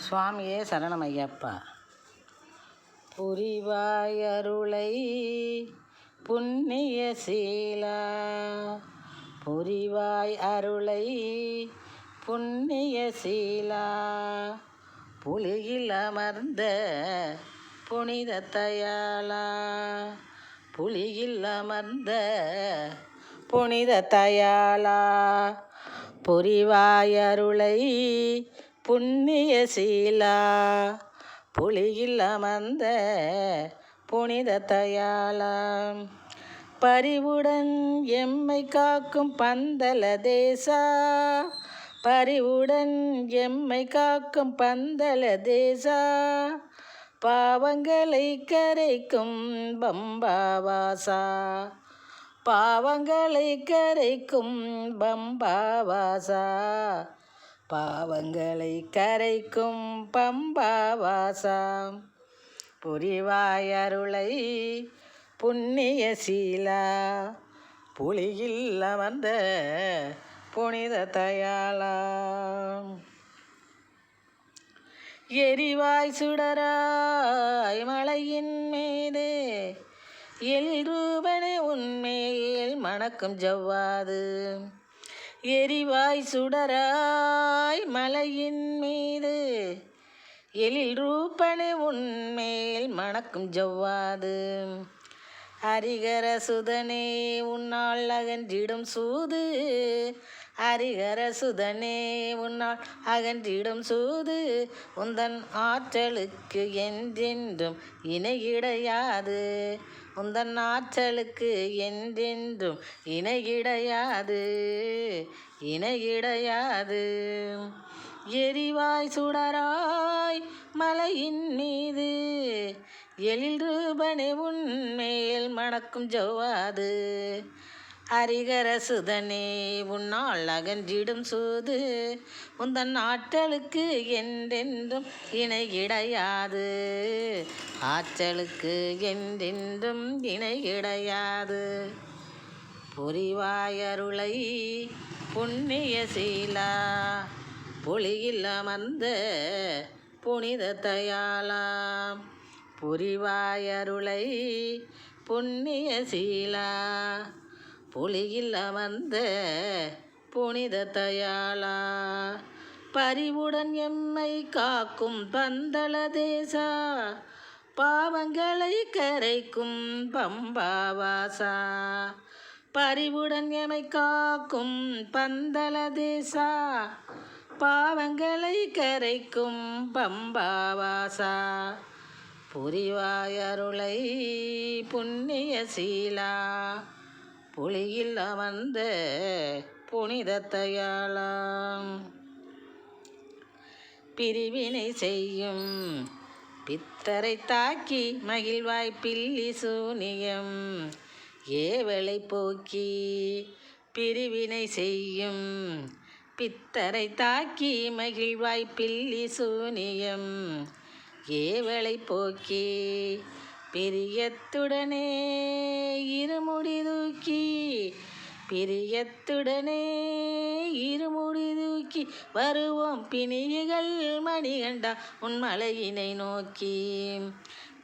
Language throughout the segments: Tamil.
சுவாமியே சரணமையப்பா. புரிவாய் அருளை புண்ணிய சீலா, புரிவாய் அருளை புண்ணிய சீலா, புலியில் அமர்ந்த புனித தயாளா, புலியில் அமர்ந்த புனித தயாளா, புரிவாய் அருளை புண்ணிய சீலா, புலியில் அமர்ந்த புனித தயாளா, பரிவுடன் எம்மை காக்கும் பந்தல தேசா, பரிவுடன் எம்மை காக்கும் பந்தல தேசா, பாவங்களை கரைக்கும் பம்பாவாசா, பாவங்களை கரைக்கும் பம்பாவாசா, பாவங்களை கரைக்கும் பம்பாவாசா, புரிவாய் அருளை புண்ணிய சீலா, புலியில் அமர்ந்த புனித தயாளா, எரிவாய் சுடராய் மலையின் மீது எல்ரூபனே உன்மேல் மணக்கும் ஜவ்வாது, எரிவாய் சுடராய் மலையின் மீது எழில் ரூபனே உன்மேல் மணக்கும் ஜவ்வாது, ஹரிகர சுதனே உன்னால் அகன்றிடும் சூது, ஹரிகர சுதனே உன்னால் அகன்றிடும் சூது, உந்தன் ஆற்றலுக்கு என்றென்றும் இணை கிடையாது, உந்தன் ஆற்றலுக்கு என்றென்றும் இணை கிடையாது, இணை கிடையாது, எரிவாய் சுடராய் மலையின் மீது எழில் ரூபனே உன்மேல் மணக்கும் ஜவ்வாது, ஹரிகர சுதனே உன்னால் அகன்றிடும் சூது, உந்தன் ஆற்றலுக்கு என்றென்றும் இணை கிடையாது, ஆற்றலுக்கு என்றென்றும் இணை கிடையாது, புரிவாய் அருளை புண்ணிய சீலா, புலியில் அமர்ந்த புனித தயாளா, புரிவாய் அருளை புண்ணிய சீலா, புலியில் அமர்ந்த புனித தயாளா, பரிவுடன் எம்மை காக்கும் பந்தள தேசா, பாவங்களை கரைக்கும் பம்பாவாசா, பரிவுடன் எம்மை காக்கும் பந்தள தேசா, பாவங்களை கரைக்கும் பம்பாவாசா, புரிவாய் அருளை புண்ணிய சீலா, புலியில் அமர்ந்த புனித தயாளா, பிரிவினை செய்யும் பித்தரை தாக்கி மகிழ்வாய் பில்லி சூனியம், ஏவலை போக்கி பிரிவினை செய்யும் பித்தரை தாக்கி மகிழ்வாய் பில்லி சூனியம், ஏவலை போக்கி பிரியத்துடனே இருமுடி தூக்கி, பிரியத்துடனே இருமுடி தூக்கி வருவோம் பிணியகள் மணிகண்டா உன் மலையினை நோக்கி,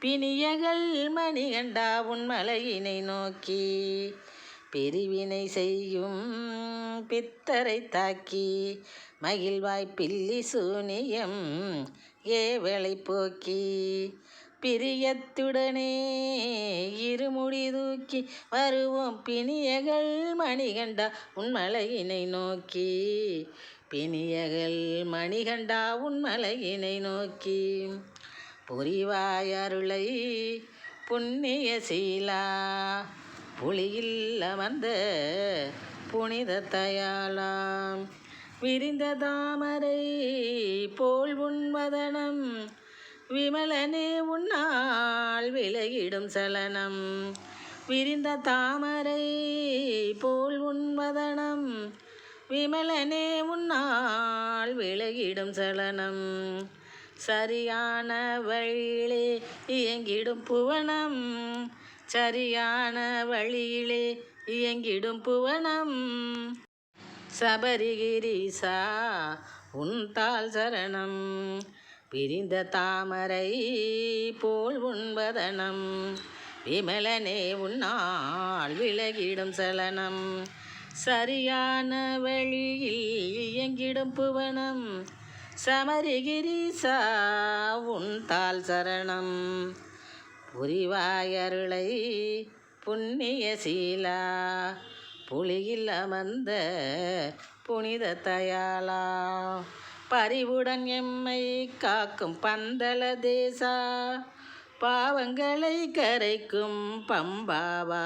பிணியகள் மணிகண்டா உன் மலையினை நோக்கி, பிரிவினை செய்யும் பித்தரை தாக்கி மகிழ்வாய் பில்லி சூனியம், ஏவலை போக்கி பிரியத்துடனே இருமுடி தூக்கி வருவோம் பிணியகள் மணிகண்டா உன் மலையினை நோக்கி, பிணியகள் மணிகண்டா உன் மலையினை நோக்கி, புரிவாய் அருளை புண்ணிய சீலா, புலியில் அமர்ந்த புனித தயாளா, விரிந்த தாமரை போல் உன்வதனம், விமலனே உன்னால் விலகிடும் சலனம், விரிந்த தாமரை போல் உன்வதனம், விமலனே உன்னால் விலகிடும் சலனம், சரியான வழியிலே இயங்கிடும் புவனம், சரியான வழியிலே இயங்கிடும் புவனம், சபரிகிரீசா உன் தாள் சரணம், பிரிந்த தாமரை போல் உண்பதனம் விமலனே உன்னால் விலகிடும் சலனம் சரியான வழியில் இயங்கிடும் புவனம் சமரிகிரீசா உன் தாள் சரணம் புரிவாயருளை புண்ணிய சீலா புலியில் அமர்ந்த புனித தயாளா பரிவுடன் எம்மை காக்கும் பந்தல தேசா பாவங்களை கரைக்கும் பம்பாவா